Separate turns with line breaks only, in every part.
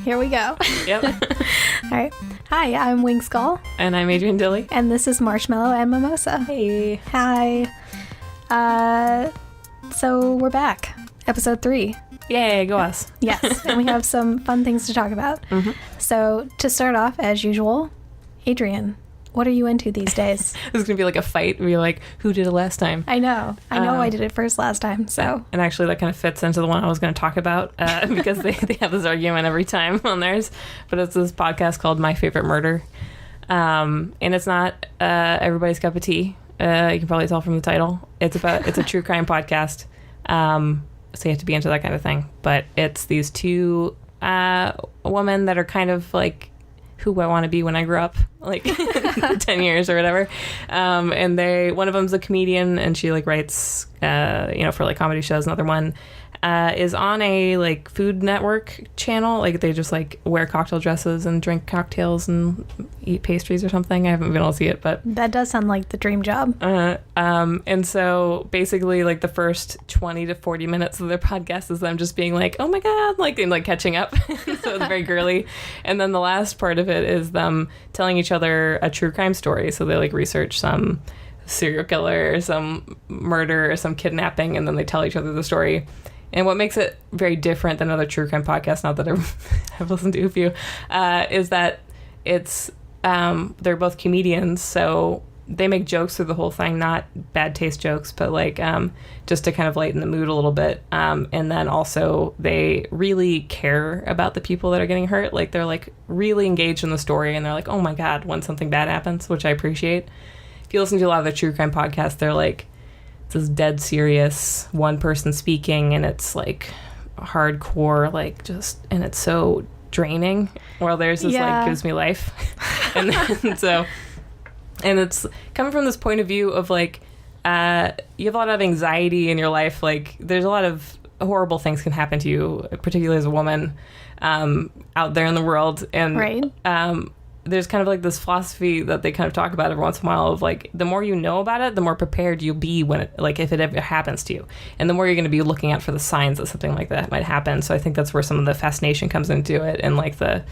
Here we go.
Yep.
All right. Hi, I'm Winx Skull.
And I'm Adrienne Dilly.
And this is Marshmallow and Mimosa.
Hey.
Hi. So we're back. Episode 3.
Yay, go us.
Yes, and we have some fun things to talk about.
Mm-hmm.
So to start off, as usual, Adrienne, what are you into these days?
This is going to be like a fight where you're like, who did it last time?
I know I did it first last time, so.
And actually that kind of fits into the one I was going to talk about because they have this argument every time on theirs. But it's this podcast called My Favorite Murder. And it's not everybody's cup of tea. You can probably tell from the title. It's a true crime podcast. So you have to be into that kind of thing. But it's these two women that are kind of like who I want to be when I grow up, like 10 years or whatever. And one of them's a comedian and she like writes, for like comedy shows. Another one is on a like Food Network channel. Like they just like wear cocktail dresses and drink cocktails and eat pastries or something. I haven't been able to see it, but
that does sound like the dream job.
And so basically like the first 20 to 40 minutes of their podcast is them just being like, oh my God, like, and like catching up. So it's very girly. And then the last part of it is them telling each other a true crime story. So they like research some serial killer or some murder or some kidnapping, and then they tell each other the story. And what makes it very different than other true crime podcasts, not that I've listened to a few, is that it's they're both comedians, so they make jokes through the whole thing, not bad taste jokes, but like just to kind of lighten the mood a little bit. And then also they really care about the people that are getting hurt. Like they're like really engaged in the story, and they're like, oh my God, when something bad happens, which I appreciate. If you listen to a lot of the true crime podcasts, they're like, this dead serious one person speaking, and it's like hardcore, like just, and it's so draining. While theirs is like gives me life. And it's coming from this point of view of like you have a lot of anxiety in your life. Like there's a lot of horrible things can happen to you, particularly as a woman out there in the world. And
right.
There's kind of like this philosophy that they kind of talk about every once in a while of like, the more you know about it, the more prepared you'll be when it, like if it ever happens to you. And the more you're going to be looking out for the signs that something like that might happen. So I think that's where some of the fascination comes into it, and like the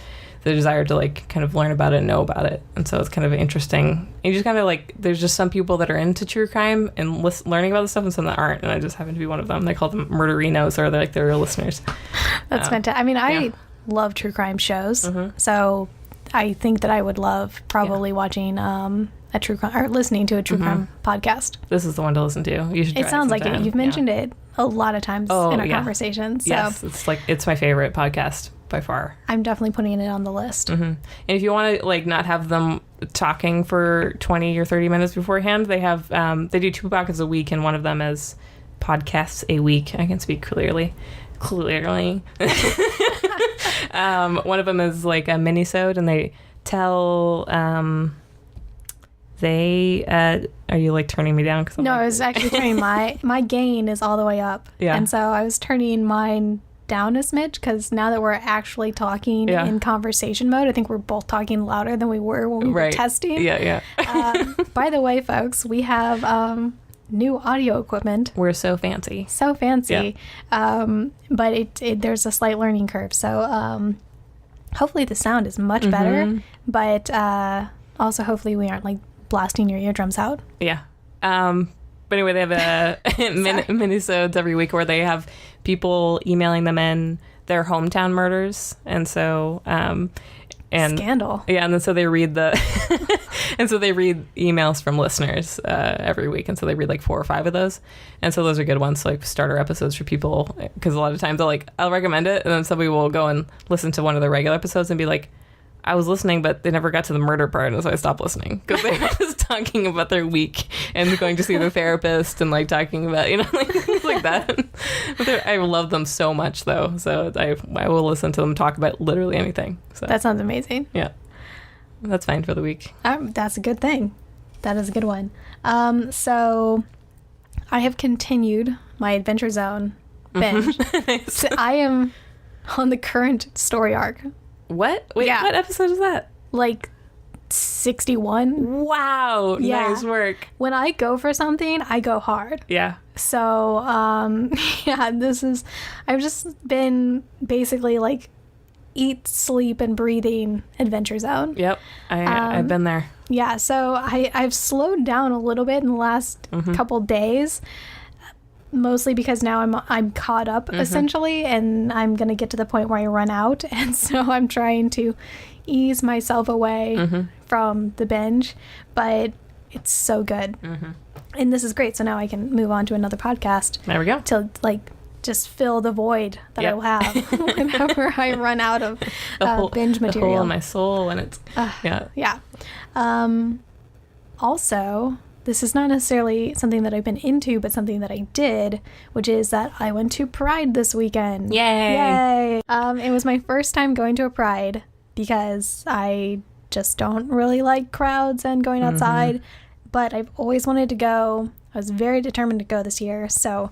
desire to like kind of learn about it and know about it. And so it's kind of interesting. You just kind of like, there's just some people that are into true crime and learning about this stuff, and some that aren't. And I just happen to be one of them. They call them murderinos, or they're like, they're real listeners.
That's fantastic. I mean, I love true crime shows. Mm-hmm. So I think that I would love probably watching a true crime or listening to a true crime podcast. This
is the one to listen to. You should.
It sounds like it. You've mentioned it a lot of times in our conversations. So.
Yes, it's my favorite podcast by far.
I'm definitely putting it on the list.
Mm-hmm. And if you want to like not have them talking for 20 or 30 minutes beforehand, they have they do 2 podcasts a week, and one of them is podcasts a week. I can speak clearly. One of them is like a minisode, and they tell are you like turning me down?
No, I was actually turning my gain is all the way up.
Yeah.
And so I was turning mine down a smidge, because now that we're actually talking in conversation mode, I think we're both talking louder than we were when we were testing.
Yeah.
By the way, folks, we have new audio equipment.
We're so fancy.
But there's a slight learning curve. So hopefully the sound is much better, but also hopefully we aren't like blasting your eardrums out.
Yeah. But anyway, they have minisodes every week where they have people emailing them in their hometown murders. And so
scandal.
Yeah, and then so they read emails from listeners every week, and so they read like 4 or 5 of those, and so those are good ones, like starter episodes for people, because a lot of times I'll recommend it, and then somebody will go and listen to one of the regular episodes and be like, I was listening, but they never got to the murder part, and so I stopped listening, because they were just talking about their week and going to see the therapist and like talking about, like things like that. But I love them so much, though, so I will listen to them talk about literally anything. So
that sounds amazing.
Yeah, that's fine for the week.
That's a good thing. That is a good one. So I have continued my Adventure Zone binge. So I am on the current story arc.
What? Wait, what episode is that?
Like 61.
Wow. Yeah. Nice work.
When I go for something, I go hard.
Yeah.
So, I've just been basically like eat, sleep, and breathing Adventure Zone.
Yep. I've been there.
Yeah, so I've slowed down a little bit in the last couple days, mostly because now I'm caught up essentially, and I'm gonna get to the point where I run out, and so I'm trying to ease myself away from the binge, but it's so good, and this is great. So now I can move on to another podcast.
There we go.
To like just fill the void that I will have whenever I run out of binge material.
The hole in my soul, and it's
yeah. Also, this is not necessarily something that I've been into, but something that I did, which is that I went to Pride this weekend.
Yay!
It was my first time going to a Pride because I just don't really like crowds and going outside, but I've always wanted to go. I was very determined to go this year, so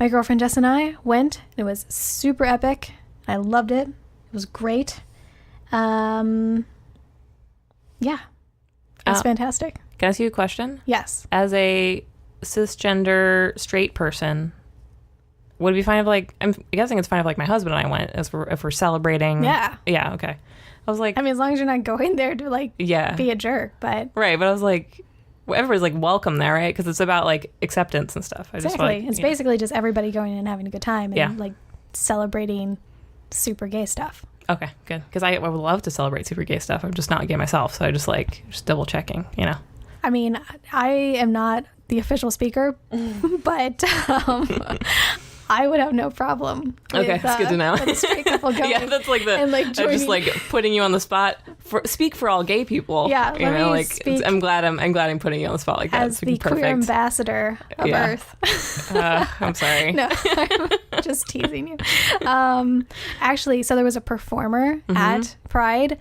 my girlfriend Jess and I went. It was super epic. I loved it. It was great. Yeah. It was fantastic.
Can I ask you a question?
Yes.
As a cisgender straight person, would it be fine if, like, I'm guessing it's fine if, like, my husband and I went if we're celebrating?
Yeah.
Yeah, okay. I was like...
I mean, as long as you're not going there to, like, be a jerk, but...
Right, but I was like... Everybody's, like, welcome there, right? Because it's about, like, acceptance and stuff.
Exactly. It's basically just everybody going in and having a good time and, like, celebrating super gay stuff.
Okay, good. Because I would love to celebrate super gay stuff. I'm just not gay myself, so I just, like, double checking, you know?
I mean, I am not the official speaker, but I would have no problem.
Okay, it's good to know.
With a straight couple going.
Yeah, that's like the. And like just like putting you on the spot. Speak for all gay people.
Yeah,
you know, like I'm glad I'm putting you on the spot like that.
As the queer ambassador of Earth.
I'm sorry.
No, I'm just teasing you. Actually, so there was a performer at Pride.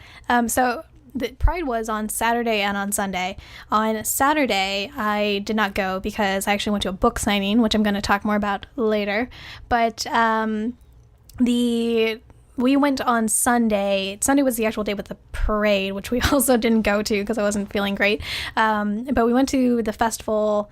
The Pride was on Saturday and on Sunday. On Saturday, I did not go because I actually went to a book signing, which I'm going to talk more about later. But we went on Sunday. Sunday was the actual day with the parade, which we also didn't go to because I wasn't feeling great. But we went to the festival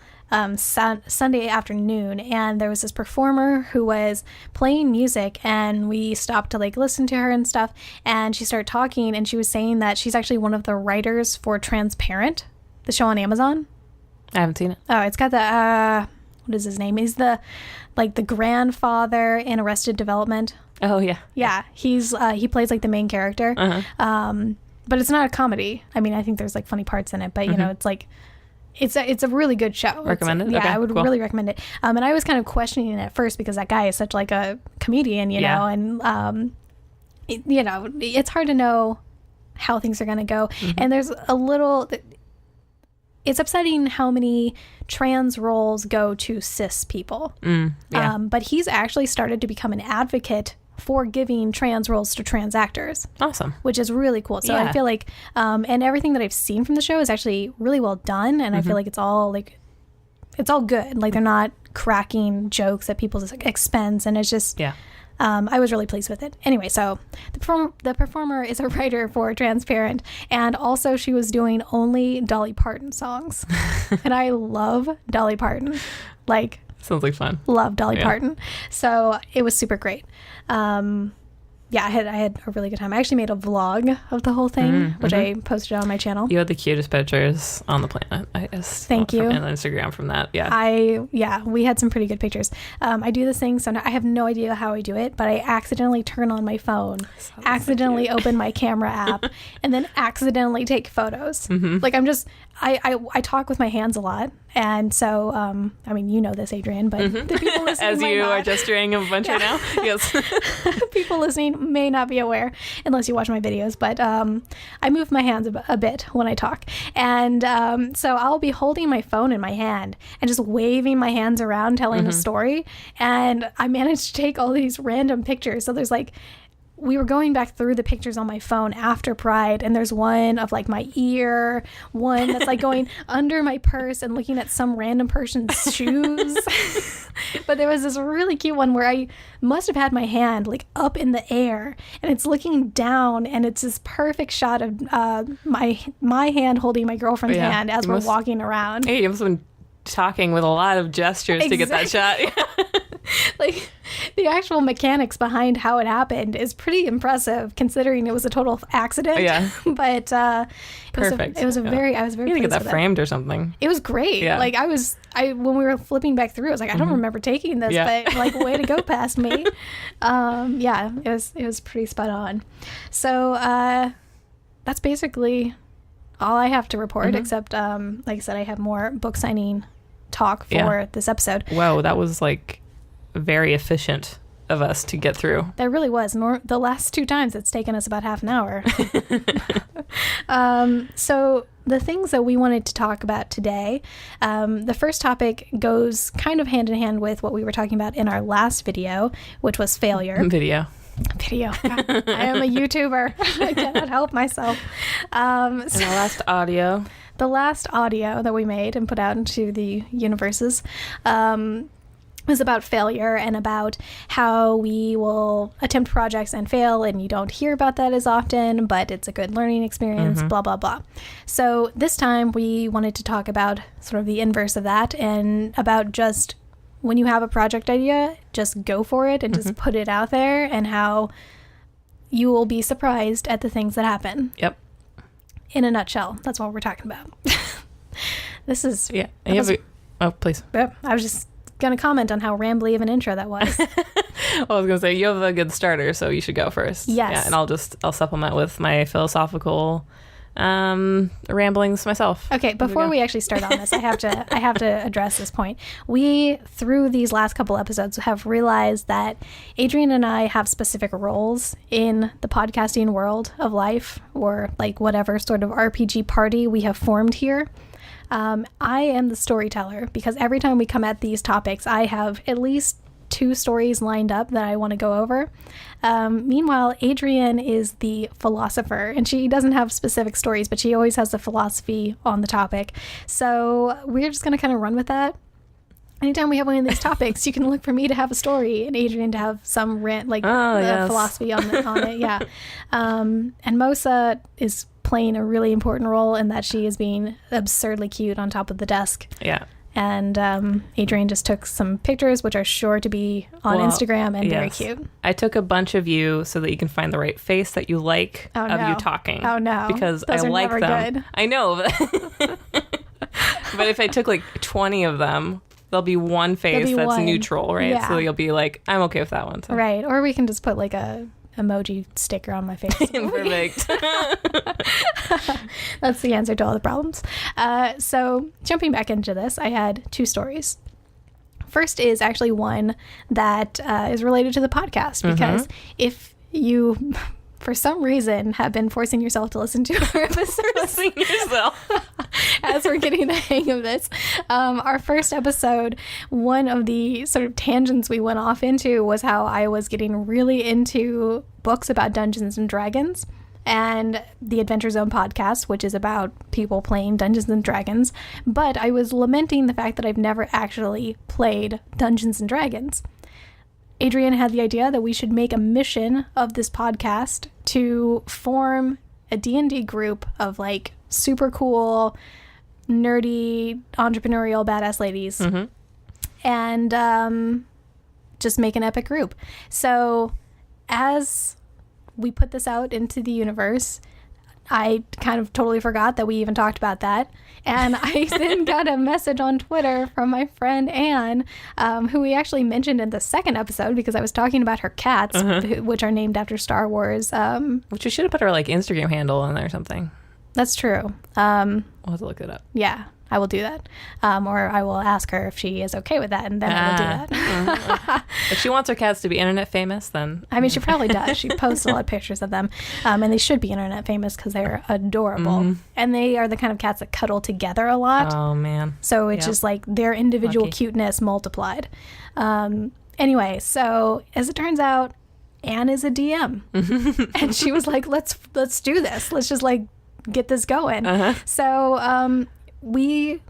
Sunday afternoon, and there was this performer who was playing music, and we stopped to like listen to her and stuff, and she started talking, and she was saying that she's actually one of the writers for Transparent, the show on Amazon.
I haven't seen it.
Oh, it's got the what is his name? He's the grandfather in Arrested Development.
Oh yeah.
Yeah, he's he plays like the main character. But it's not a comedy. I mean, I think there's like funny parts in it, but you know, it's like it's a really good show.
Recommended?
Yeah,
okay,
I would really recommend it. And I was kind of questioning it at first because that guy is such like a comedian, you know, and you know, it's hard to know how things are going to go. And there's a little, it's upsetting how many trans roles go to cis people. But he's actually started to become an advocate for giving trans roles to trans actors.
Awesome.
Which is really cool. So I feel like, and everything that I've seen from the show is actually really well done. And I feel like it's all good. Like they're not cracking jokes at people's expense. And it's just, I was really pleased with it. Anyway, so the performer is a writer for Transparent. And also she was doing only Dolly Parton songs. And I love Dolly Parton. Like,
sounds like fun.
Love Dolly Parton. So it was super great. I had a really good time. I actually made a vlog of the whole thing, which I posted on my channel.
You had the cutest pictures on the planet, I guess.
Thank you.
And Instagram from that,
we had some pretty good pictures. I do this thing, so now I have no idea how I do it, but I accidentally turn on my phone, accidentally open my camera app, and then accidentally take photos. Like I talk with my hands a lot, and so I mean, you know this, Adrienne, but the people listening
as you are gesturing a bunch right now. Yes.
People listening may not be aware unless you watch my videos, but I move my hands a bit when I talk, and so I'll be holding my phone in my hand and just waving my hands around telling a story, and I managed to take all these random pictures. So there's like, we were going back through the pictures on my phone after Pride, and there's one of like my ear, one that's like going under my purse and looking at some random person's shoes. But there was this really cute one where I must have had my hand like up in the air, and it's looking down, and it's this perfect shot of my hand holding my girlfriend's hand as we're walking around.
Hey, you must have been talking with a lot of gestures to get that shot.
Like, the actual mechanics behind how it happened is pretty impressive, considering it was a total accident.
Yeah.
But
perfect.
I was very
you need to
pleased
get that
with
framed or something.
it was great.
Yeah.
Like when we were flipping back through, I was like, I don't remember taking this, but like, way to go past me. Yeah, it was pretty spot on. So that's basically all I have to report, except like I said, I have more book signing talk for this episode.
Whoa, that was like very efficient of us to get through.
There really was. The last 2 times it's taken us about half an hour. So the things that we wanted to talk about today, the first topic goes kind of hand in hand with what we were talking about in our last video, which was failure.
Video.
God, I am a YouTuber. I cannot help myself.
And the last audio.
The last audio that we made and put out into the universes was about failure and about how we will attempt projects and fail, and you don't hear about that as often, but it's a good learning experience, blah, blah, blah. So this time we wanted to talk about sort of the inverse of that, and about just when you have a project idea, just go for it and just put it out there, and how you will be surprised at the things that happen.
Yep.
In a nutshell, that's what we're talking about. This is...
Yeah. Oh, please.
I was just going to comment on how rambly of an intro that was.
I was going to say, you have a good starter, so you should go first.
Yes.
Yeah, and I'll supplement with my philosophical ramblings myself.
Okay, before we actually start on this, I have to address this point. We, through these last couple episodes, have realized that Adrienne and I have specific roles in the podcasting world of life, or like whatever sort of RPG party we have formed here. I am the storyteller, because every time we come at these topics, I have at least 2 stories lined up that I want to go over. Meanwhile, Adrienne is the philosopher, and she doesn't have specific stories, but she always has the philosophy on the topic. So we're just going to kind of run with that. Anytime we have one of these topics, you can look for me to have a story and Adrienne to have some philosophy on it. Yeah. And Mosa is playing a really important role in that she is being absurdly cute on top of the desk.
Yeah.
And Adrienne just took some pictures, which are sure to be on Instagram and very cute.
I took a bunch of you so that you can find the right face that you like you talking.
Oh, no.
Because
those
I
are
like
never
them.
Good.
I know. But if I took like 20 of them, there'll be one face that's neutral, right?
Yeah.
So you'll be like, I'm okay with that one. So.
Right. Or we can just put like a emoji sticker on my face.
Perfect.
That's the answer to all the problems. So jumping back into this, I had 2 stories. First is actually one that is related to the podcast, because if you, for some reason, have been forcing yourself to listen to our episodes,
Forcing yourself.
as we're getting the hang of this, our first episode, one of the sort of tangents we went off into was how I was getting really into books about Dungeons and Dragons, and the Adventure Zone podcast, which is about people playing Dungeons and Dragons. But I was lamenting the fact that I've never actually played Dungeons and Dragons. Adrienne had the idea that we should make a mission of this podcast to form a D&D group of like super cool, nerdy, entrepreneurial, badass ladies, and just make an epic group. So as we put this out into the universe, I kind of totally forgot that we even talked about that. And I then got a message on Twitter from my friend Anne, who we actually mentioned in the second episode, because I was talking about her cats, which are named after Star Wars.
Which we should have put her like Instagram handle on there or something.
That's true.
We'll have to look it up.
Yeah, I will do that. Or I will ask her if she is okay with that, and then I will do that.
If she wants her cats to be internet famous, then...
I mean, she probably does. She posts a lot of pictures of them. And they should be internet famous because they're adorable. And they are the kind of cats that cuddle together a lot.
Oh, man.
So it's just like their individual cuteness multiplied. Anyway, so as it turns out, Anne is a DM. And she was like, let's do this. Let's just like get this going. So we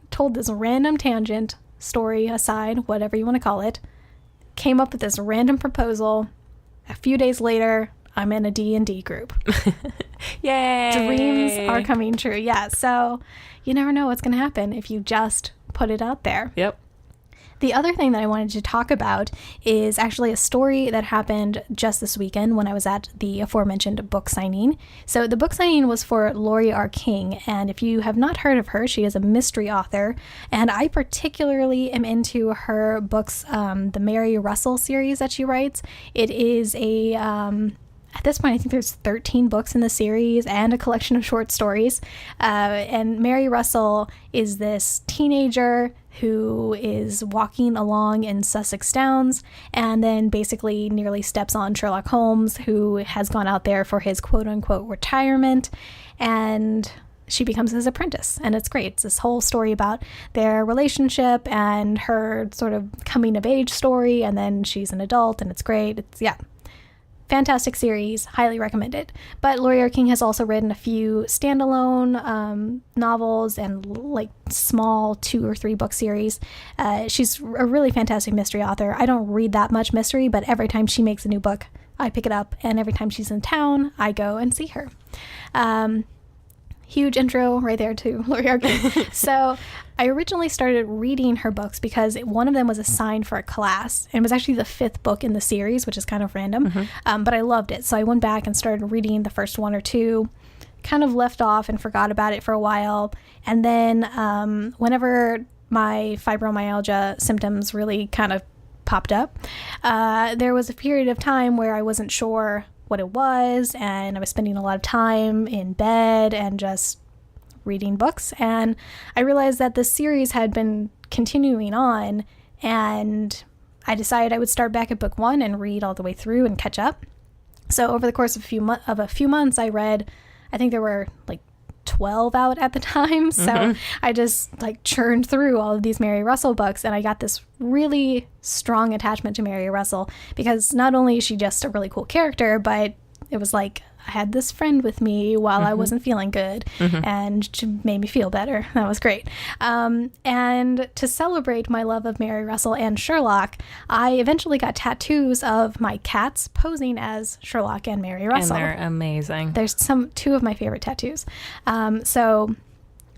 told this random tangent, story aside, whatever you want to call it, came up with this random proposal. A few days later, I'm in a D&D group.
Yay!
Dreams are coming true. Yeah, so you never know what's going to happen if you just put it out there.
Yep.
The other thing that I wanted to talk about is actually a story that happened just this weekend when I was at the aforementioned book signing. So the book signing was for Laurie R. King, and if you have not heard of her, she is a mystery author, and I particularly am into her books, the Mary Russell series that she writes. It is a... at this point, I think there's 13 books in the series and a collection of short stories. And Mary Russell is this teenager who is walking along in Sussex Downs and then basically nearly steps on Sherlock Holmes, who has gone out there for his quote-unquote retirement, and she becomes his apprentice. And it's great. It's this whole story about their relationship and her sort of coming-of-age story, and then she's an adult, and it's great. It's, yeah. Fantastic series, highly recommended. But Laurie R. King has also written a few standalone novels and like small 2 or 3 book series. She's a really fantastic mystery author. I don't read that much mystery, but every time she makes a new book, I pick it up, and every time she's in town, I go and see her. Huge intro right there to Laurie R. King. So I originally started reading her books because one of them was assigned for a class, and it was actually the 5th book in the series, which is kind of random, but I loved it. So I went back and started reading the first 1 or 2, kind of left off and forgot about it for a while, and then whenever my fibromyalgia symptoms really kind of popped up, there was a period of time where I wasn't sure what it was, and I was spending a lot of time in bed and just reading books, and I realized that the series had been continuing on, and I decided I would start back at book 1 and read all the way through and catch up. So over the course of a few months, I read, I think there were like 12 out at the time, so I just like churned through all of these Mary Russell books, and I got this really strong attachment to Mary Russell because not only is she just a really cool character, but it was like I had this friend with me while I wasn't feeling good, and she made me feel better. That was great. And to celebrate my love of Mary Russell and Sherlock, I eventually got tattoos of my cats posing as Sherlock and Mary Russell.
And they're amazing.
There's 2 of my favorite tattoos. So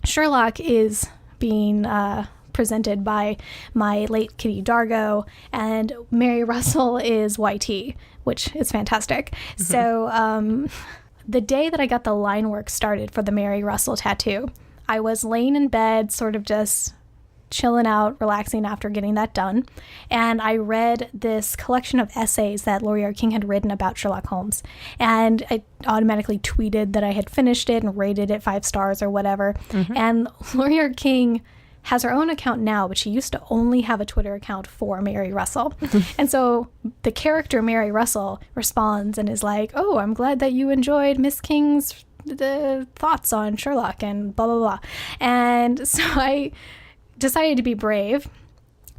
Sherlock is being presented by my late kitty Dargo, and Mary Russell is YT, which is fantastic. So the day that I got the line work started for the Mary Russell tattoo, I was laying in bed, sort of just chilling out, relaxing after getting that done, and I read this collection of essays that Laurie R. King had written about Sherlock Holmes, and I automatically tweeted that I had finished it and rated it 5 stars or whatever. And Laurie R. King has her own account now, but she used to only have a Twitter account for Mary Russell. And so the character Mary Russell responds and is like, "Oh, I'm glad that you enjoyed Miss King's thoughts on Sherlock and blah, blah, blah." And so I decided to be brave,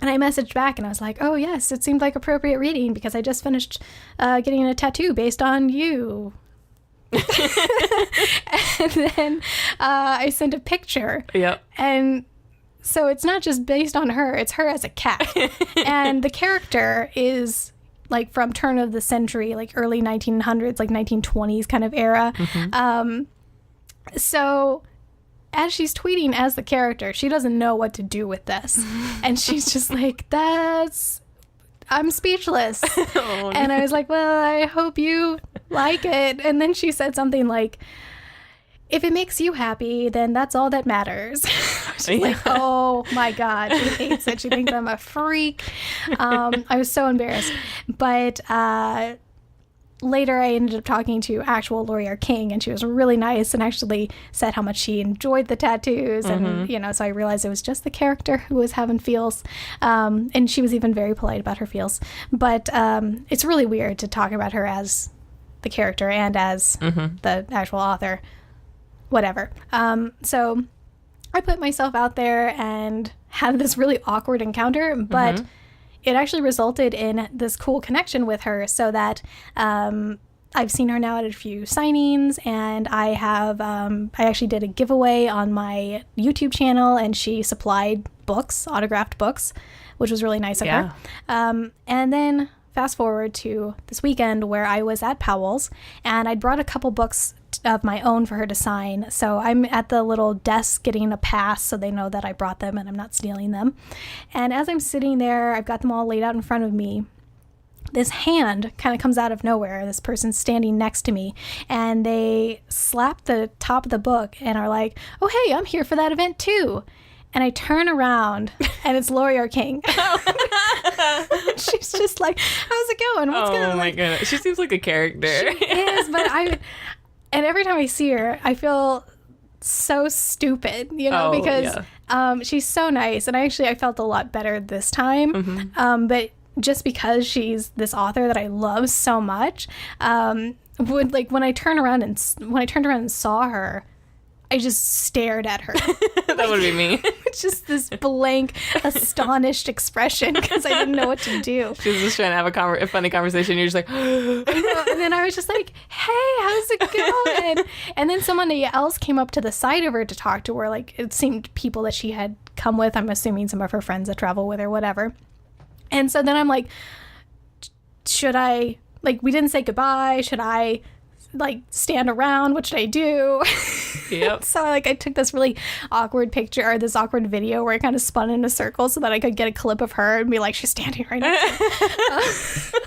and I messaged back and I was like, "Oh yes, it seemed like appropriate reading because I just finished getting a tattoo based on you." And then I sent a picture.
Yep.
And so it's not just based on her, it's her as a cat. And the character is like from turn of the century, like early 1900s, like 1920s kind of era. So as she's tweeting as the character, she doesn't know what to do with this. And she's just like, I'm speechless. Oh, and I was like, well, I hope you like it. And then she said something like, if it makes you happy, then that's all that matters. She's like, oh my God, she hates it. She thinks I'm a freak. I was so embarrassed. But later I ended up talking to actual Laurie R. King, and she was really nice and actually said how much she enjoyed the tattoos. And, so I realized it was just the character who was having feels. And she was even very polite about her feels. But it's really weird to talk about her as the character and as the actual author. Whatever. So I put myself out there and had this really awkward encounter, but it actually resulted in this cool connection with her, so that I've seen her now at a few signings, and I actually did a giveaway on my YouTube channel, and she supplied books, autographed books, which was really nice of her. And then fast forward to this weekend where I was at Powell's, and I'd brought a couple books of my own for her to sign. So I'm at the little desk getting a pass so they know that I brought them and I'm not stealing them. And as I'm sitting there, I've got them all laid out in front of me. This hand kind of comes out of nowhere. This person's standing next to me and they slap the top of the book and are like, "Oh, hey, I'm here for that event too." And I turn around and it's Lori King. She's just like, "How's it going? What's going on?"
Oh my goodness. She seems like a character.
She is, but and every time I see her, I feel so stupid, because she's so nice. And I felt a lot better this time. Mm-hmm. But just because she's this author that I love so much, when I turned around and saw her, I just stared at her.
That would be me.
Just this blank, astonished expression because I didn't know what to do.
She was just trying to have a funny conversation. You're just like,
and then I was just like, "Hey, how's it going?" And then somebody else came up to the side of her to talk to her. Like, it seemed people that she had come with. I'm assuming some of her friends that travel with her, whatever. And so then I'm like, should I, we didn't say goodbye. Should I, stand around? What should I do?
Yep.
So I took this really awkward picture or this awkward video where I kind of spun in a circle so that I could get a clip of her and be like, she's standing right next to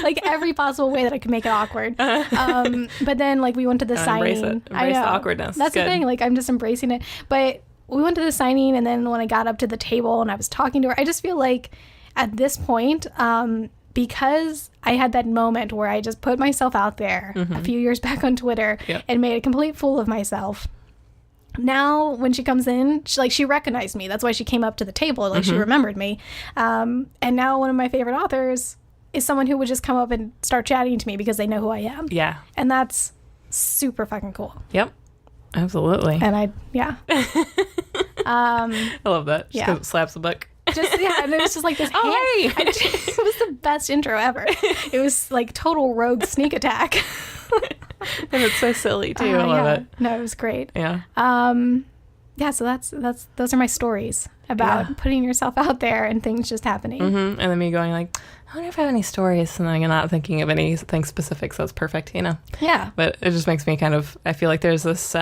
me. Every possible way that I could make it awkward. But then we went to the signing.
Embrace the awkwardness.
That's good. The thing. I'm just embracing it. But we went to the signing, and then when I got up to the table and I was talking to her, I just feel like at this point, because I had that moment where I just put myself out there a few years back on Twitter and made a complete fool of myself. Now, when she comes in, she recognized me. That's why she came up to the table. She remembered me. And now one of my favorite authors is someone who would just come up and start chatting to me because they know who I am.
Yeah.
And that's super fucking cool.
Yep. Absolutely.
And
I love that. Just 'cause it slaps the book.
And it was just this hand.
Hey!
It was the best intro ever. It was total rogue sneak attack.
And it's so silly too. I love it.
No, it was great.
Yeah.
So those are my stories about putting yourself out there and things just happening.
Mm-hmm. And then me going I wonder if I have any stories, and then I'm not thinking of anything specific, so it's perfect,
Yeah.
But it just makes me I feel like there's this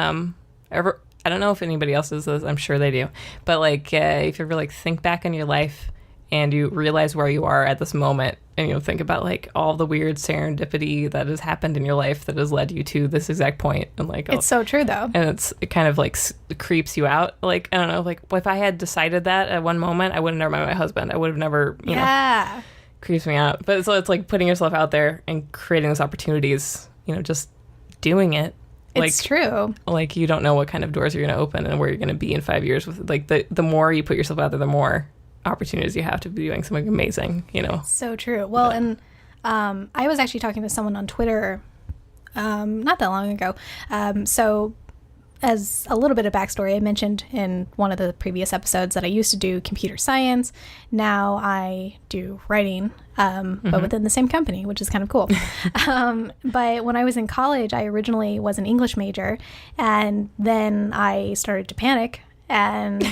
I don't know if anybody else does this. I'm sure they do. But if you ever think back on your life and you realize where you are at this moment, and think about all the weird serendipity that has happened in your life that has led you to this exact point, and
it's so true though.
And it kind of creeps you out. I don't know, if I had decided that at one moment, I would have never met my husband. I would have never, know, creeps me out. But so it's putting yourself out there and creating those opportunities. Just doing it.
It's true.
You don't know what kind of doors you're going to open and where you're going to be in 5 years. With the more you put yourself out there, the more opportunities you have to be doing something amazing. It's
so true. Well, and I was actually talking to someone on Twitter not that long ago. So as a little bit of backstory, I mentioned in one of the previous episodes that I used to do computer science. Now I do writing, but within the same company, which is kind of cool. But when I was in college, I originally was an English major, and then I started to panic and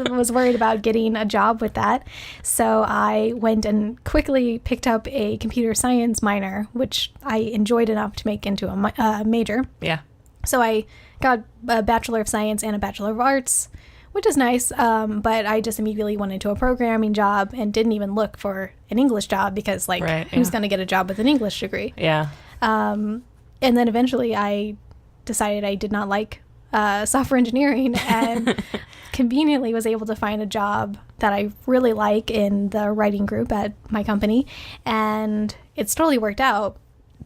was worried about getting a job with that. So I went and quickly picked up a computer science minor, which I enjoyed enough to make into a major.
Yeah.
So I got a Bachelor of Science and a Bachelor of Arts, which is nice, but I just immediately went into a programming job and didn't even look for an English job because, who's going to get a job with an English degree?
Yeah.
And then eventually I decided I did not like software engineering and conveniently was able to find a job that I really like in the writing group at my company, and it's totally worked out.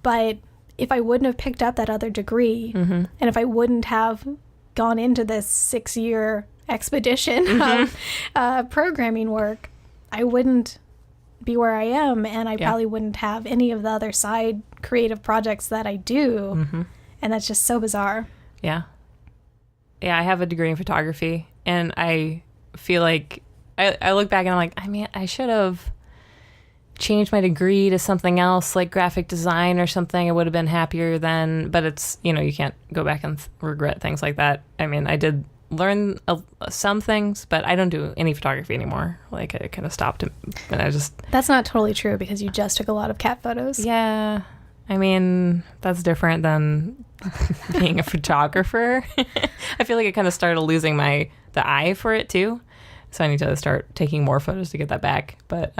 But if I wouldn't have picked up that other degree, and if I wouldn't have gone into this 6-year expedition of programming work, I wouldn't be where I am, and I probably wouldn't have any of the other side creative projects that I do. And that's just so bizarre.
Yeah, I have a degree in photography, and I feel like I look back and I'm like, I should have changed my degree to something else, like graphic design or something. I would have been happier then. But it's, you can't go back and regret things like that. I did learn some things, but I don't do any photography anymore. I kind of stopped, and I just...
That's not totally true because you just took a lot of cat photos.
Yeah. I mean, that's different than being a photographer. I feel like I kind of started losing the eye for it too. So I need to start taking more photos to get that back. But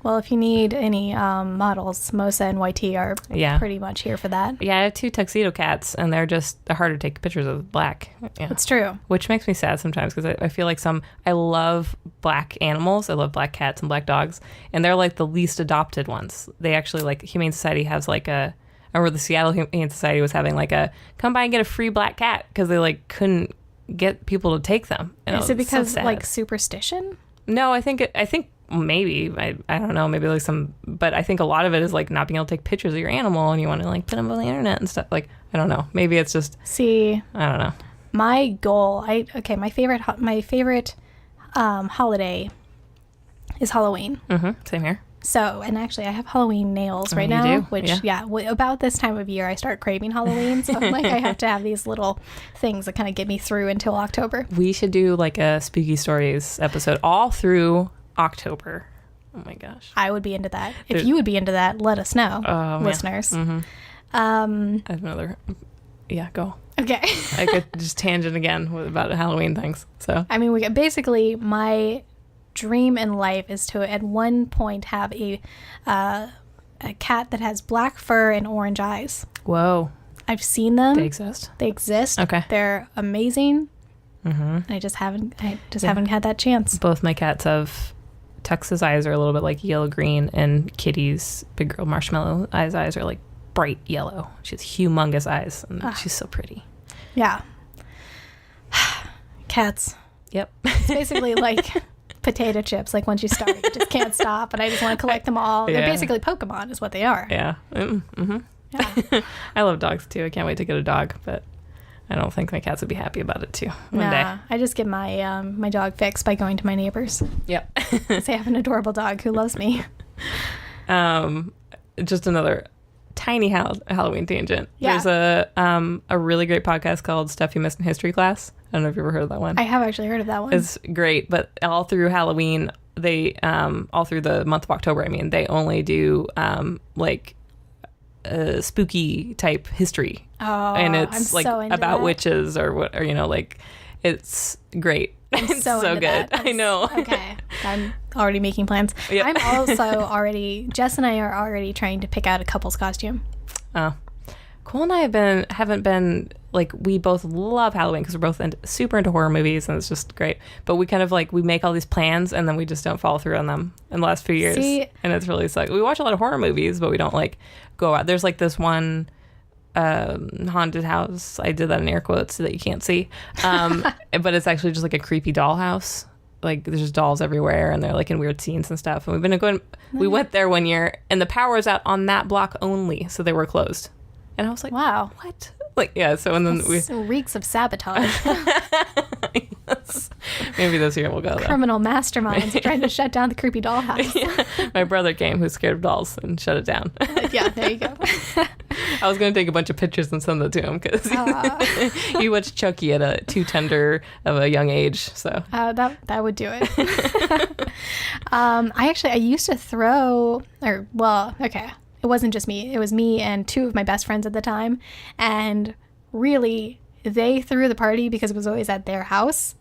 well, if you need any models, Mosa and YT are pretty much here for that.
Yeah, I have 2 tuxedo cats, and they're hard to take pictures of black. Yeah.
It's true.
Which makes me sad sometimes because I feel like I love black animals. I love black cats and black dogs, and they're like the least adopted ones. They actually, like, Humane Society has like I remember the Seattle Humane Society was having like come by and get a free black cat because they like couldn't get people to take them. And
is it because like superstition?
No, I think maybe I don't know, maybe like but I think a lot of it is like not being able to take pictures of your animal and you want to like put them on the internet and stuff. Like, I don't know, maybe it's just I don't know.
My goal, my favorite holiday is Halloween.
Same here.
So, and actually I have Halloween nails right now, which about this time of year I start craving Halloween. So I'm like, I have to have these little things that kind of get me through until October.
We should do like a spooky stories episode all through October. Oh my gosh.
I would be into that. If you would be into that, let us know, listeners.
I have another. Yeah, go.
Okay.
I could just tangent again about Halloween things. So
I mean, basically my dream in life is to at one point have a cat that has black fur and orange eyes.
Whoa.
I've seen them.
They exist.
Okay. They're amazing. I just haven't had that chance.
Both my cats have Tux's eyes are a little bit like yellow green, and Kitty's big girl Marshmallow eyes are like bright yellow. She has humongous eyes, and she's so pretty.
Yeah. Cats.
Yep.
It's basically like potato chips. Like once you start, you just can't stop, and I just want to collect them all. Yeah. They're basically Pokemon is what they are.
Yeah. Yeah. I love dogs too. I can't wait to get a dog, but I don't think my cats would be happy about it too. One day.
I just get my my dog fixed by going to my neighbors.
Yep.
They have an adorable dog who loves me.
Just another tiny Halloween tangent.
Yeah.
There's a really great podcast called Stuff You Missed in History Class. I don't know if you've ever heard of that one.
I have actually heard of that one.
It's great, but all through Halloween, they all through the month of October, they only do like spooky type history.
Oh,
and it's like
so
about
that.
witches or like it's great. It's so good.
That.
I know.
Okay. I'm already making plans.
Yep.
I'm also Jess and I are already trying to pick out a couple's costume.
Oh. Cole and I haven't been like, we both love Halloween because we're both super into horror movies and it's just great. But we kind of like, we make all these plans and then we just don't follow through on them in the last few years. And it's really sucks. We watch a lot of horror movies, but we don't like go out. There's like this one haunted house. I did that in air quotes so that you can't see. But it's actually just like a creepy doll house. Like there's just dolls everywhere and they're like in weird scenes and stuff. And we went there one year and the power was out on that block only. So they were closed. And I was like,
wow,
what? Like, yeah. So, and then
this reeks of sabotage.
Yes. Maybe this year we'll go there.
Criminal masterminds trying to shut down the creepy dollhouse.
Yeah. My brother came who's scared of dolls and shut it down.
Yeah, there you go.
I was going to take a bunch of pictures and send them to him because he watched Chucky at too tender of a young age. So
that would do it. I used to throw, it wasn't just me. It was me and two of my best friends at the time. And really, they threw the party because it was always at their house.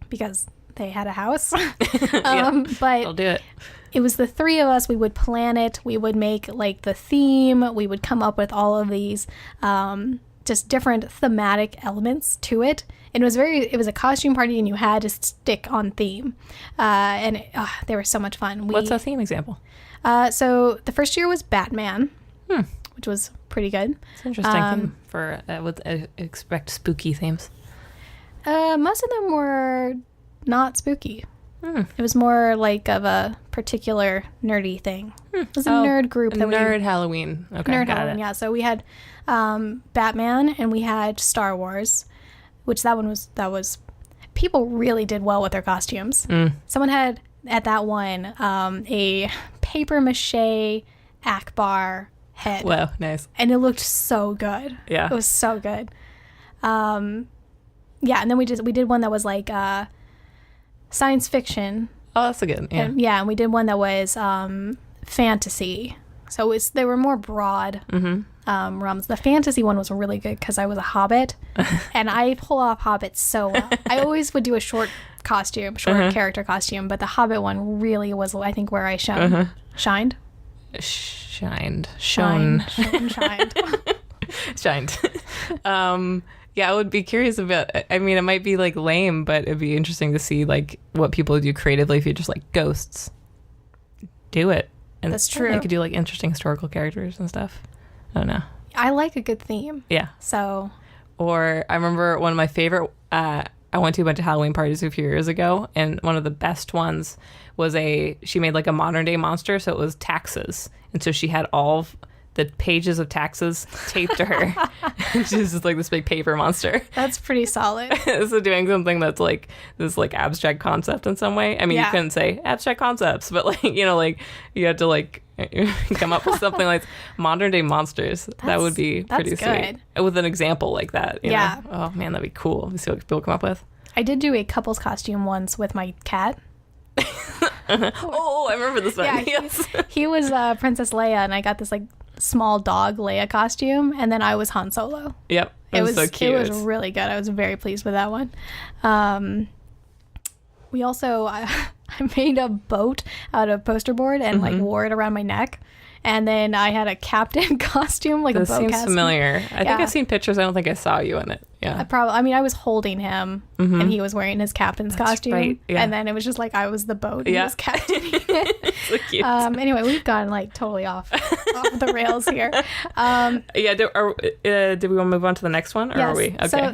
Because they had a house. But
I'll do it.
It was the three of us. We would plan it. We would make like the theme. We would come up with all of these just different thematic elements to it. It was a costume party and you had to stick on theme. And they were so much fun.
What's a theme example?
So the first year was Batman, which was pretty good.
It's an interesting theme for, I would expect spooky themes.
Most of them were not spooky. It was more like of a particular nerdy thing. It was a nerd group.
Nerd Halloween. Okay,
nerd
got
Halloween,
it.
yeah. So we had Batman and we had Star Wars, which that was people really did well with their costumes. Someone had at that one a paper mache Akbar head.
Wow, nice.
And it looked so good.
Yeah.
It was so good. Yeah, and then we did one that was like science fiction.
Oh, that's a good. Yeah.
And we did one that was fantasy. So they were more broad realms. The fantasy one was really good because I was a hobbit, and I pull off hobbits so well. I always would do a short character costume, but the hobbit one really was, I think, where I shined. Shined.
Shined. Yeah, I would be curious about, I mean, it might be like lame, but it'd be interesting to see like what people do creatively if you just like ghosts. Do it. And
that's true.
They could do like interesting historical characters and stuff. I don't know.
I like a good theme.
Yeah.
So.
Or I remember one of my favorite, I went to a bunch of Halloween parties a few years ago, and one of the best ones was she made like a modern day monster, so it was taxes. And so she had all the pages of taxes taped to her. She's just like this big paper monster.
That's pretty solid.
So doing something that's like this like abstract concept in some way. I mean, you couldn't say abstract concepts, but like, you know, like you had to like come up with something like modern day monsters. That would be pretty sweet. With an example like that. You know? Oh man, that'd be cool. Let's see what people come up with.
I did do a couple's costume once with my cat.
Oh, I remember this one. Yeah, yes.
He was Princess Leia, and I got this like small dog Leia costume, and then I was Han Solo.
Yep. It was so cute.
It was really good. I was very pleased with that one. We also I made a boat out of poster board and like wore it around my neck. And then I had a captain costume, like a boat captain.
That seems familiar. I think I've seen pictures. I don't think I saw you in it. Yeah.
I was holding him, and he was wearing his captain's costume. Right. Yeah. And then it was just like I was the boat, and he was captaining it.
So cute.
Anyway, we've gone like totally off the rails here.
Did we want to move on to the next one, or are we? Okay.
So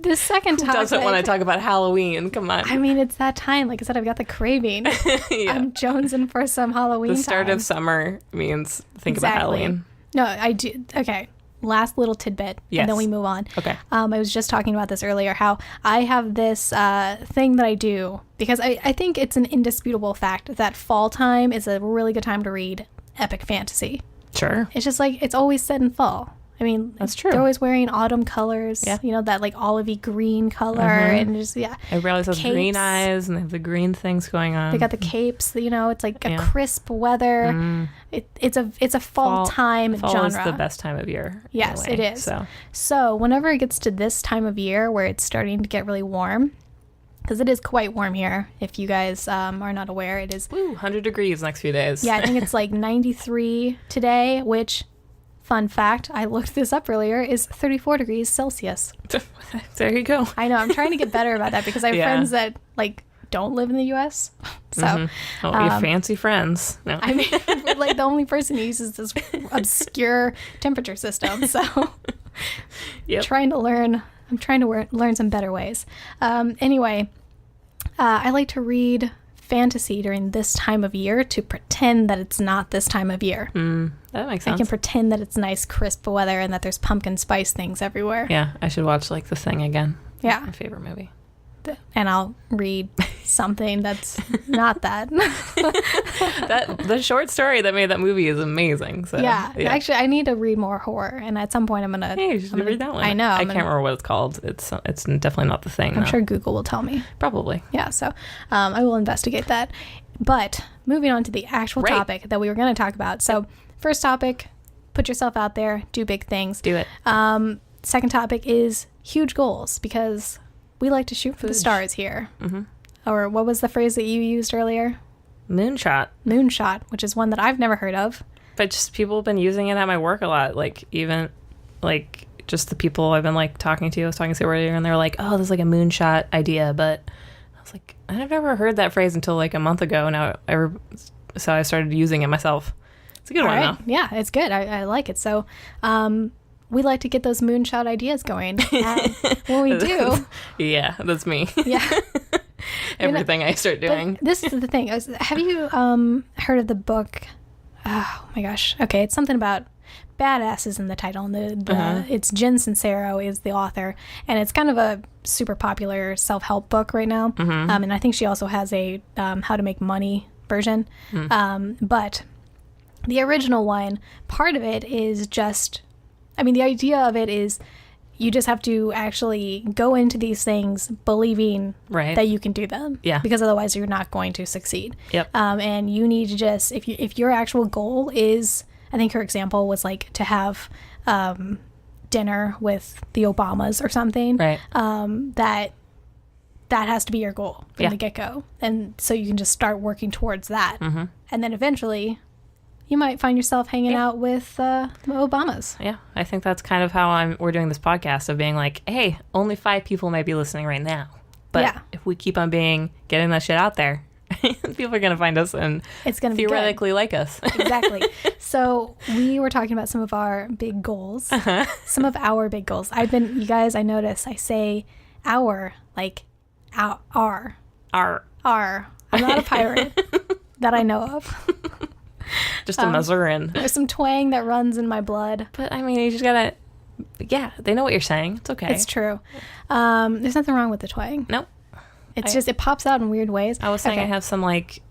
the second topic.
Who doesn't want to talk about Halloween? Come on.
I mean, it's that time. Like I said, I've got the craving. I'm jonesing for some Halloween.
The start of summer means think about Halloween.
No, I do. Okay. Last little tidbit, and then we move on.
Okay.
I was just talking about this earlier, how I have this thing that I do, because I think it's an indisputable fact that fall time is a really good time to read epic fantasy.
Sure.
It's just like, it's always set in fall. I mean,
that's true.
They're always wearing autumn colors, you know, that like olivey green color, and just,
everybody has green eyes, and they have the green things going on.
They got the capes, you know, it's like a crisp weather. It's a fall time
fall
genre.
Fall is the best time of year.
Yes,
anyway,
it is. So whenever it gets to this time of year where it's starting to get really warm, because it is quite warm here, if you guys are not aware, it is
100 degrees next few days.
Yeah, I think it's like 93 today, which, fun fact, I looked this up earlier, is 34 degrees Celsius.
There you go.
I know, I'm trying to get better about that because I have friends that like don't live in the US. So
you fancy friends. No.
I mean, like the only person who uses this obscure temperature system. So I'm trying to learn some better ways. Anyway, I like to read fantasy during this time of year to pretend that it's not this time of year.
That makes sense.
I can pretend that it's nice, crisp weather and that there's pumpkin spice things everywhere.
Yeah, I should watch like The Thing again.
Yeah.
My favorite movie.
And I'll read something that's not that.
The short story that made that movie is amazing. So
yeah. Actually, I need to read more horror, and at some point I'm gonna.
Hey, you should read that one.
I know.
I can't remember what it's called. It's definitely not The Thing.
I'm sure Google will tell me.
Probably.
Yeah. So I will investigate that. But moving on to the actual topic that we were going to talk about. So first topic, put yourself out there, do big things.
Do it.
Second topic is huge goals, because we like to shoot for the stars here. Or what was the phrase that you used earlier?
Moonshot.
Moonshot, which is one that I've never heard of.
But just people have been using it at my work a lot. Like even like just the people I've been like talking to. I was talking to earlier, and they were like, "Oh, this is like a moonshot idea." But I was like, I've never heard that phrase until like a month ago. So I started using it myself. It's a good one, though.
Yeah, it's good. I like it. So, we like to get those moonshot ideas going. When we do.
Yeah, that's me.
Yeah.
Everything I start doing.
This is the thing. Have you heard of the book? Oh my gosh. Okay, it's something about badasses in the title. And it's Jen Sincero is the author, and it's kind of a super popular self-help book right now. And I think she also has a how to make money version. But the original one, part of it is just, I mean, the idea of it is you just have to actually go into these things believing that you can do them.
Yeah.
Because otherwise you're not going to succeed.
Yep.
And you need to just, if your actual goal is, I think her example was like to have dinner with the Obamas or something.
Right.
That has to be your goal from the get-go. And so you can just start working towards that. Mm-hmm. And then eventually you might find yourself hanging out with the Obamas.
Yeah, I think that's kind of how we're doing this podcast, of being like, hey, only 5 people might be listening right now. But if we keep on getting that shit out there, people are going to find us and
it's going to
theoretically like us.
Exactly. So we were talking about some of our big goals. Some of our big goals. You guys, I notice I say our, like, our. I'm not a pirate that I know of.
Just a Missourian.
There's some twang that runs in my blood.
But, I mean, you just gotta... Yeah, they know what you're saying. It's okay.
It's true. There's nothing wrong with the twang.
Nope.
It's just, it pops out in weird ways.
I was saying I have some, like,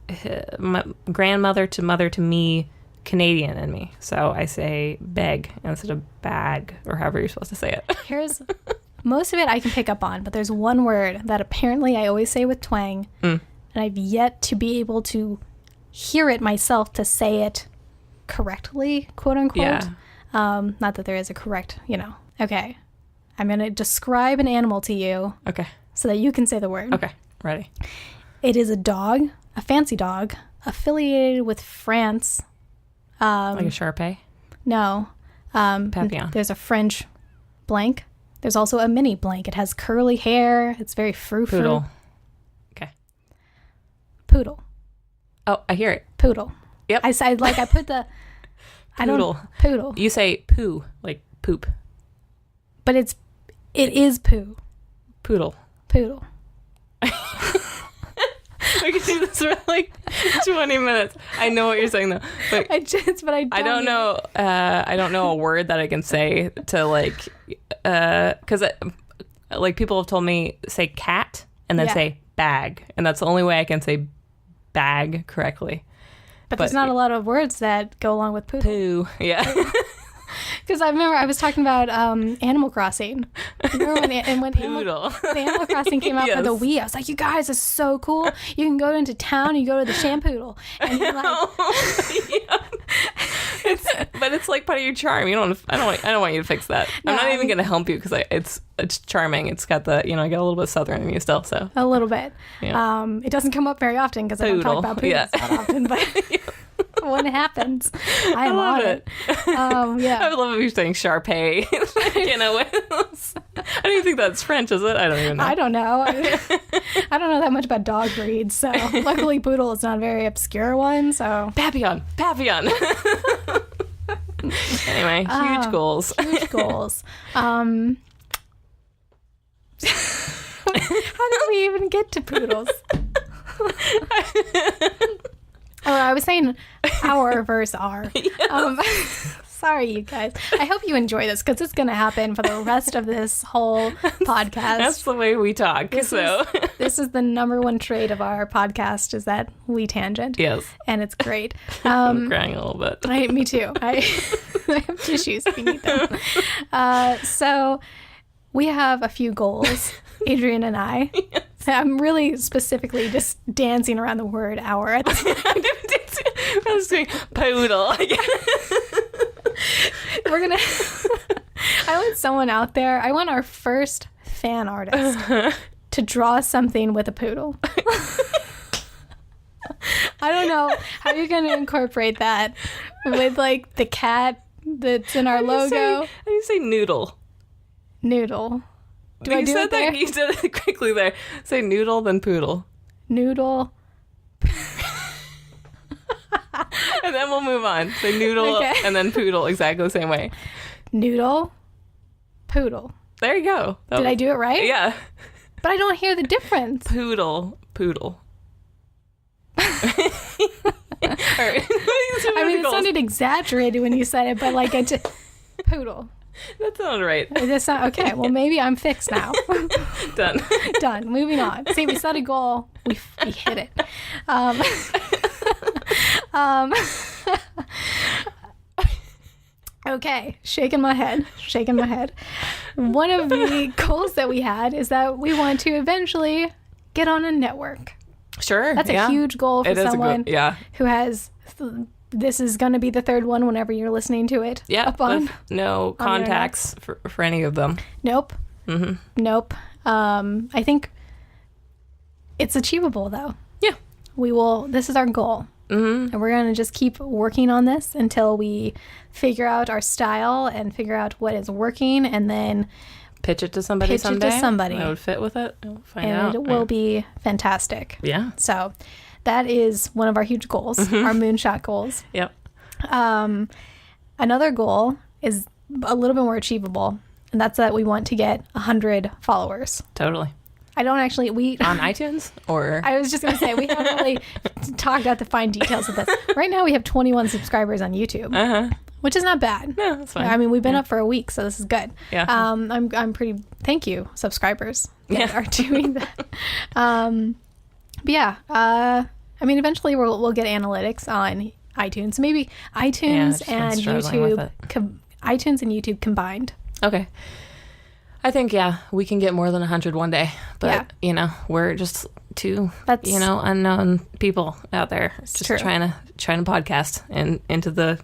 grandmother to mother to me Canadian in me. So I say beg instead of bag, or however you're supposed to say it.
Most of it I can pick up on, but there's one word that apparently I always say with twang, and I've yet to be able to hear it myself to say it correctly, quote unquote.
Yeah.
Not that there is a correct, Okay. I'm going to describe an animal to you.
Okay.
So that you can say the word.
Okay. Ready.
It is a dog, a fancy dog, affiliated with France.
Like a Shar Pei?
No.
Papillon.
There's a French blank. There's also a mini blank. It has curly hair. It's very frou-frou.
Poodle. Okay.
Poodle.
Oh, I hear it.
Poodle.
Yep.
I put the...
Poodle.
Poodle.
You say poo, like poop.
But it is poo.
Poodle.
Poodle.
We could do this for like 20 minutes. I know what you're saying though, but I don't know. I don't know a word that I can say to like, because like people have told me say cat and then say bag, and that's the only way I can say bag correctly.
But there's not a lot of words that go along with poodle.
Poo, yeah.
Because I remember I was talking about Animal Crossing. Remember when
Poodle.
The Animal Crossing came out for the Wii? I was like, you guys, it's so cool. You can go into town, you go to the Shampoodle. And you're like...
But it's like part of your charm. I don't want you to fix that. No, I'm not even going to help you because it's charming. It's got the, I get a little bit Southern in you still, so.
A little bit.
Yeah.
It doesn't come up very often because I don't talk about poodles that often, but... When it happens, I love it. Yeah,
I would love if you're saying Shar Pei. I don't even think that's French, is it? I don't even know.
I don't know. I don't know that much about dog breeds, so luckily Poodle is not a very obscure one. So
Papillon. Anyway, huge goals.
Huge goals. How did we even get to poodles? Oh, I was saying our versus our. Yes. Sorry, you guys. I hope you enjoy this because it's going to happen for the rest of this whole podcast.
That's the way we talk. This
is the number one trait of our podcast is that we tangent.
Yes.
And it's great.
I'm crying a little bit.
Me too. I have tissues if you need them. So we have a few goals, Adrienne and I. Yes. I'm really specifically just dancing around the word hour. I
was doing poodle.
We're going to... I want someone out there. I want our first fan artist to draw something with a poodle. I don't know how you're going to incorporate that with like the cat that's in our logo.
How do you say noodle?
Noodle. Do I do it there?
You said it quickly there. Say noodle, then poodle.
Noodle.
And then we'll move on. Say noodle and then poodle exactly the same way.
Noodle, poodle.
There you go.
Did I do it right?
Yeah.
But I don't hear the difference.
Poodle. All right.
I mean, it sounded exaggerated when you said it, but like poodle.
That sounded right.
Okay, well, maybe I'm fixed now.
Done.
Done. Moving on. See, we set a goal. We hit it. Okay. Shaking my head. one of the goals that we had is that we want to eventually get on a network.
Sure.
That's a huge goal for someone who has... This is going to be the third one whenever you're listening to it.
Yeah, with no contacts for any of them.
Nope. Mm-hmm. Nope. I think it's achievable, though.
Yeah.
We will. This is our goal. Mm-hmm. And we're going to just keep working on this until we figure out our style and figure out what is working, and then
pitch it to somebody someday. That would fit with it. We'll find out.
And it will be fantastic.
Yeah.
So that is one of our huge goals, our Moonshot goals.
Yep.
Another goal is a little bit more achievable, and that's that we want to get 100 followers.
Totally.
I don't actually...
On iTunes? Or...
I was just going to say, we haven't really talked out the fine details of this. Right now, we have 21 subscribers on YouTube, which is not bad.
No, that's fine.
I mean, we've been up for a week, so this is good.
Yeah.
I'm pretty... Thank you, subscribers, that are doing that. But yeah, I mean, eventually we'll get analytics on iTunes. Maybe iTunes and YouTube... iTunes and YouTube combined.
Okay. I think, we can get more than 100 one day. But, we're just two, unknown people out there. Just trying to podcast and into the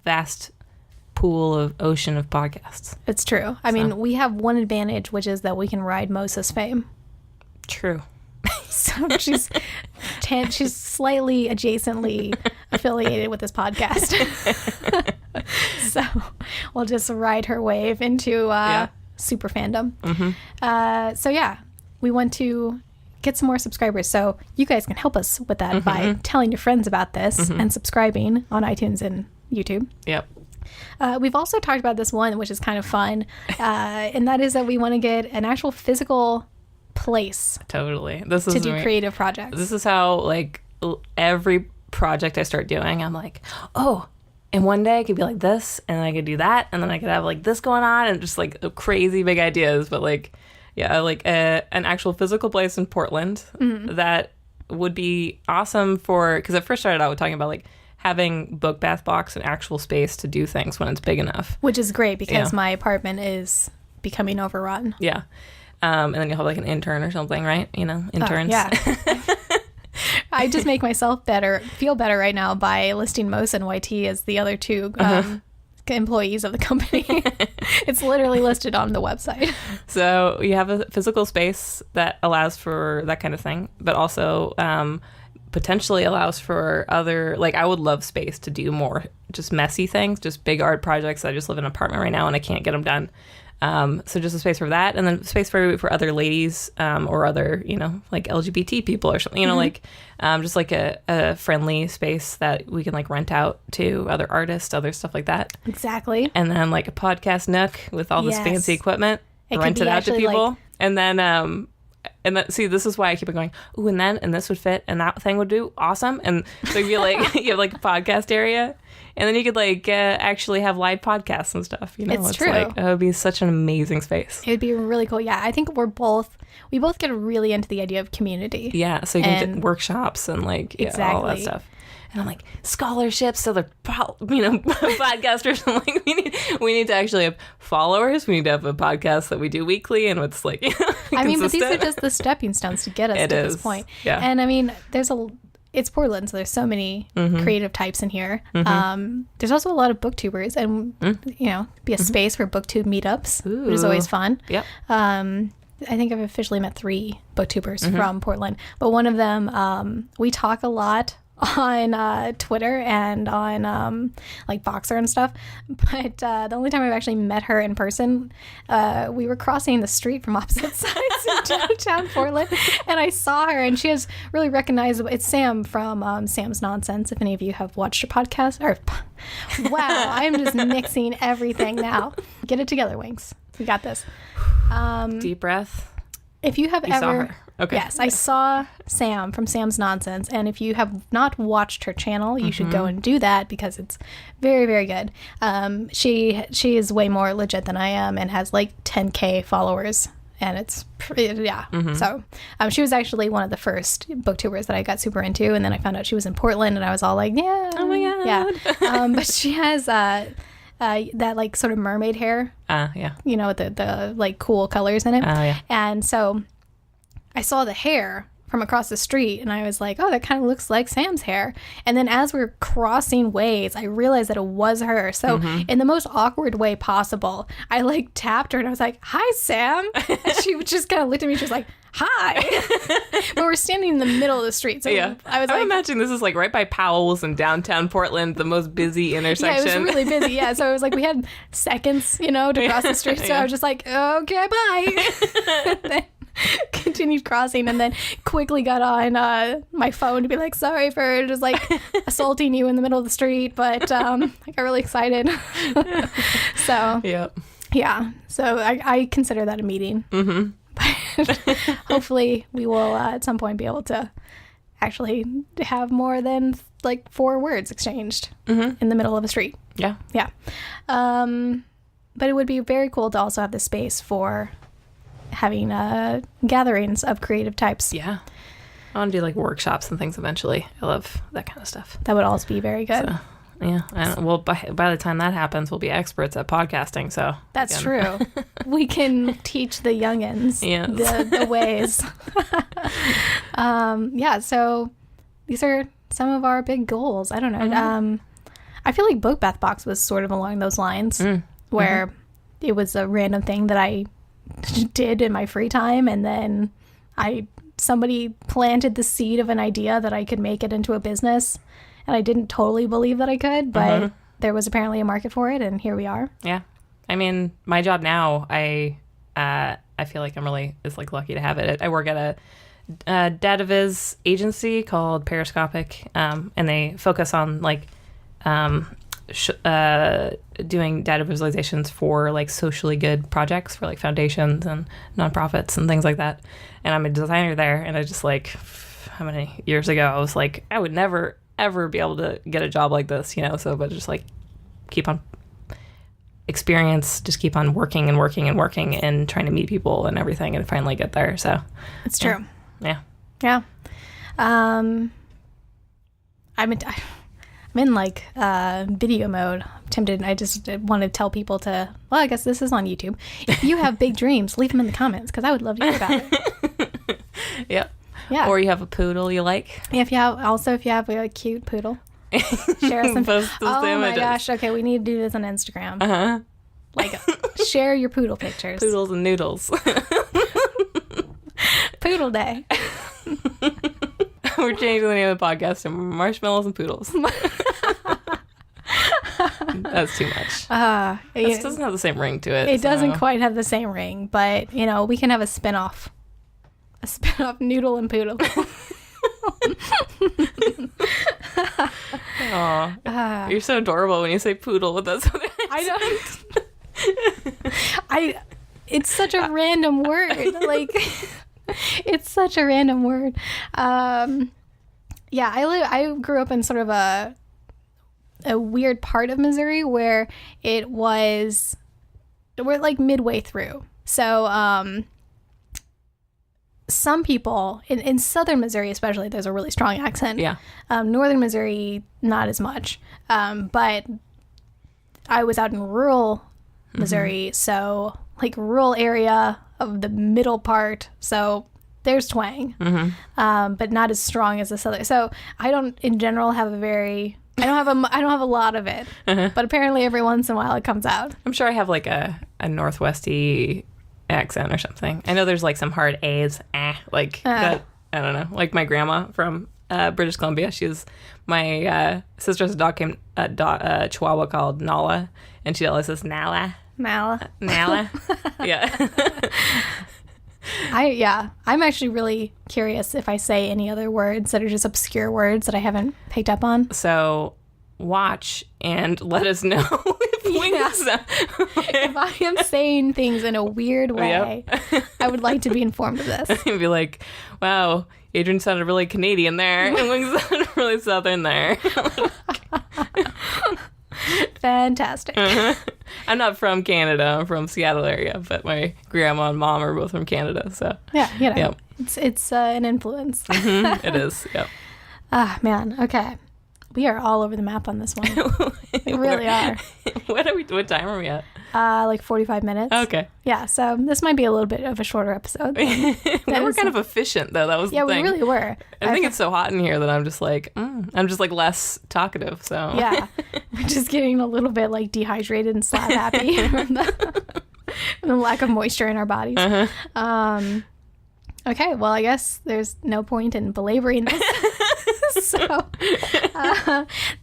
vast pool of ocean of podcasts.
It's true. I mean, we have one advantage, which is that we can ride Mosa's fame.
True.
So she's slightly adjacently affiliated with this podcast. So we'll just ride her wave into super fandom. Mm-hmm. So we want to get some more subscribers. So you guys can help us with that by telling your friends about this and subscribing on iTunes and YouTube.
Yep.
We've also talked about this one, which is kind of fun, and that is that we want to get an actual physical place.
Totally.
To do creative projects.
This is how, every project I start doing, I'm like, oh, and one day I could be like this, and then I could do that, and then I could have this going on, and just crazy big ideas. But an actual physical place in Portland that would be awesome for, because I first started out with talking about having book bath box and actual space to do things when it's big enough.
Which is great because my apartment is becoming overrun.
Yeah. And then you'll have an intern or something, right? Interns.
Yeah. I just make myself feel better right now by listing Mosa and YT as the other two employees of the company. It's literally listed on the website.
So you have a physical space that allows for that kind of thing, but also potentially allows for other, I would love space to do more just messy things, just big art projects. I just live in an apartment right now and I can't get them done. So just a space for that, and then space for other ladies or other, LGBT people or something, just a friendly space that we can rent out to other artists, other stuff like that.
Exactly.
And then a podcast nook with all this fancy equipment, rent it out to people. And then see, this is why I keep it going, ooh, and this would fit, and that thing would do awesome. And so you have a podcast area. And then you could actually have live podcasts and stuff.
It's true.
It would be such an amazing space.
It would be really cool. Yeah, I think we both get really into the idea of community.
Yeah, so you can get workshops and
exactly.
all that stuff. And I'm scholarships, so they're podcasters. We need to actually have followers. We need to have a podcast that we do weekly, and it's I
mean, but these are just the stepping stones to get us to this point. Yeah, and I mean, it's Portland, so there's so many creative types in here. There's also a lot of booktubers, and be a space for booktube meetups, which is always fun.
Yep.
I think I've officially met 3 booktubers from Portland, but one of them, we talk a lot on Twitter and on Boxer and stuff, but the only time I've actually met her in person, we were crossing the street from opposite sides in downtown Portland, and I saw her, and she has really recognizable. It's Sam from Sam's Nonsense, if any of you have watched her podcast. Wow, I'm just mixing everything now. Get it together, Winx. We got this.
Deep breath.
If you have
ever saw her. Okay.
Yes, I saw Sam from Sam's Nonsense, and if you have not watched her channel, you should go and do that because it's very, very good. She is way more legit than I am and has 10K followers, and it's So she was actually one of the first booktubers that I got super into, and then I found out she was in Portland, and I was all like, yeah,
oh my god,
yeah. But she has that like sort of mermaid hair.
Yeah.
You know, with the like cool colors in it.
Yeah.
And so I saw the hair from across the street and I was like, oh, that kind of looks like Sam's hair. And then as we were crossing ways, I realized that it was her. So in the most awkward way possible, I like tapped her and I was like, hi, Sam. And she just kind of looked at me. She was like, hi. But we're standing in the middle of the street. So
Yeah.
I was like,
imagine this is like right by Powell's in downtown Portland, the most busy intersection.
yeah, it was really busy. Yeah. So it was like we had seconds, you know, to cross the street. So I was just like, okay, bye. And then continued crossing and then quickly got on my phone to be like, sorry for just like assaulting you in the middle of the street, but I got really excited. So yeah, so I consider that a meeting. But hopefully we will at some point be able to actually have more than like 4 words exchanged in the middle of a street.
Yeah
But it would be very cool to also have the space for having gatherings of creative types.
Yeah. I want to do like workshops and things eventually. I love that kind of stuff.
That would also be very good.
So, yeah. Well, by the time that happens, we'll be experts at podcasting. So
that's true. We can teach the youngins the ways. Yeah. So these are some of our big goals. I don't know. I feel like Book Bath Box was sort of along those lines, where it was a random thing that I did in my free time, and then somebody planted the seed of an idea that I could make it into a business, and I didn't totally believe that I could, but there was apparently a market for it, and here we are. Yeah.
I mean, my job now, I feel like I'm really lucky to have it. I work at a data viz agency called Periscopic, and they focus on doing data visualizations for like socially good projects for like foundations and nonprofits and things like that. And I'm a designer there, and I just like, how many years ago I was like, I would never ever be able to get a job like this, you know. So but just like keep on experience, just keep on working and working and working and trying to meet people and everything, and finally get there. So
it's true.
Yeah.
I'm in like video mode. I'm tempted. I just want to tell people to, well, I guess this is on YouTube. If you have big dreams, leave them in the comments, because I would love to hear about it.
Yeah. Or you have a poodle you like.
Yeah, if you have a cute poodle, share some.
Post those
images.
My
gosh. Okay, we need to do this on Instagram. Like, share your poodle pictures.
Poodles and noodles.
Poodle day.
We're changing the name of the podcast to Marshmallows and Poodles. That's too much. It doesn't have the same ring to it.
It doesn't quite have the same ring, but, you know, we can have a spin-off. A spin-off Noodle and Poodle.
Aw. You're so adorable when you say poodle with us.
I don't. It's such a random word. Like... It's such a random word. Yeah, I grew up in sort of a weird part of Missouri where we're like midway through. So some people in southern Missouri especially, there's a really strong accent.
Yeah.
Northern Missouri, not as much. But I was out in rural Missouri, so like rural area of the middle part, so there's twang, but not as strong as the southern. So I don't in general have I don't have a lot of it, but apparently every once in a while it comes out.
I'm sure I have like a northwesty accent or something. I know there's like some hard A's, that. I don't know, like my grandma from British Columbia. My sister has a dog Chihuahua called Nala, and she always says Nala.
Nala.
Yeah.
I'm actually really curious if I say any other words that are just obscure words that I haven't picked up on.
So watch and let us know
if I am saying things in a weird way. Yep. I would like to be informed of this.
And be like, wow, Adrienne sounded really Canadian there, and Winx sounded really Southern there.
Fantastic.
I'm not from Canada. I'm from Seattle area, but my grandma and mom are both from Canada. So
yeah, you know, yep. It's an influence.
It is. Yep.
Man. Okay. We are all over the map on this one. We really are.
What time are we at?
Like 45 minutes.
Okay.
Yeah, so this might be a little bit of a shorter episode.
We were kind of efficient, though. That was the thing.
Yeah, we really were.
I think it's so hot in here that I'm just like, less talkative, so.
Yeah. We're just getting a little bit, like, dehydrated and slap happy from the lack of moisture in our bodies.
Uh-huh.
Okay, well, I guess there's no point in belaboring this. So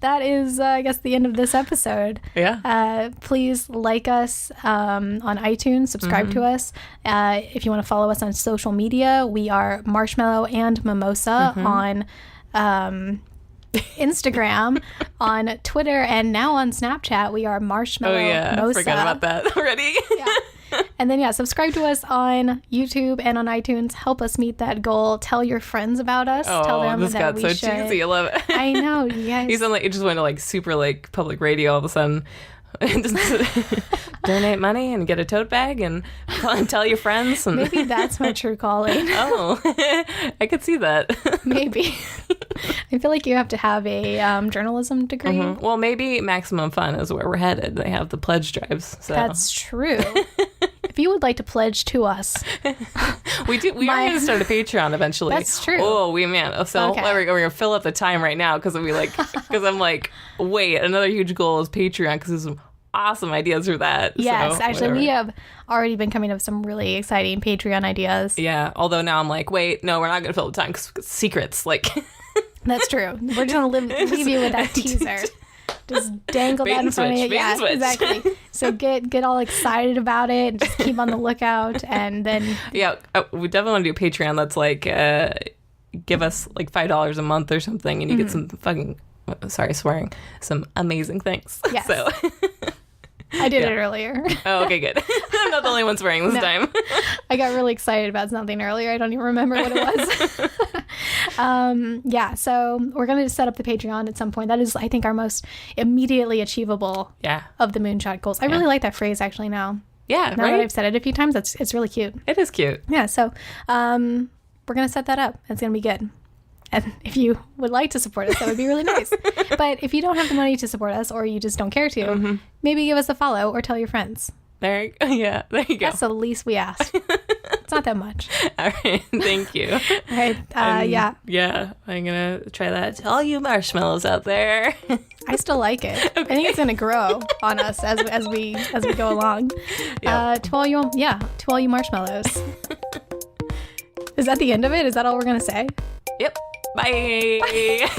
that is, I guess, the end of this episode.
Yeah.
Please like us on iTunes, subscribe to us. If you want to follow us on social media, we are Marshmallow and Mimosa on Instagram, on Twitter, and now on Snapchat. We are Marshmallow Mimosa.
I forgot about that already.
Yeah. And then, subscribe to us on YouTube and on iTunes. Help us meet that goal. Tell your friends about us. Tell them
this
that
got so cheesy. I love it.
I know, you guys.
You sound like you just went to like super like public radio all of a sudden. Donate money and get a tote bag and tell your friends. And
maybe that's my true calling.
Oh, I could see that.
Maybe. I feel like you have to have a journalism degree.
Well, maybe Maximum Fun is where we're headed. They have the pledge drives. So.
That's true. If you would like to pledge to us,
we are going to start a Patreon eventually.
That's true.
Oh, so
okay.
We're going to fill up the time right now because I'm like, wait, another huge goal is Patreon because there's some awesome ideas for that.
Yes,
so,
actually,
whatever.
we have already been coming up with some really exciting Patreon ideas.
Yeah, although now I'm like, wait, no, we're not going to fill the time because secrets, like.
That's true. We're just going to leave you with that teaser. Just dangle that in front of you. Yeah, exactly. So get all excited about it and just keep on the lookout, and then
yeah, we definitely want to do a Patreon that's like give us like $5 a month or something, and you get some fucking swearing, some amazing things.
Yes.
So
I did it earlier.
Oh, okay, good. I'm not the only one swearing this time.
I got really excited about something earlier. I don't even remember what it was. So we're going to set up the Patreon at some point. That is, I think, our most immediately achievable of the Moonshot goals. I really like that phrase actually now.
Yeah,
now that I've said it a few times, it's really cute.
It is cute.
Yeah, so we're going to set that up. It's going to be good. And if you would like to support us, that would be really nice. But if you don't have the money to support us, or you just don't care to, maybe give us a follow or tell your friends.
There you go.
That's the least we ask. It's not that much.
All right. Thank you.
All right. Yeah,
I'm going to try that to all you marshmallows out there.
I still like it. Okay. I think it's going to grow on us as we go along. Yep. To all you marshmallows. Is that the end of it? Is that all we're going to say?
Yep. Bye.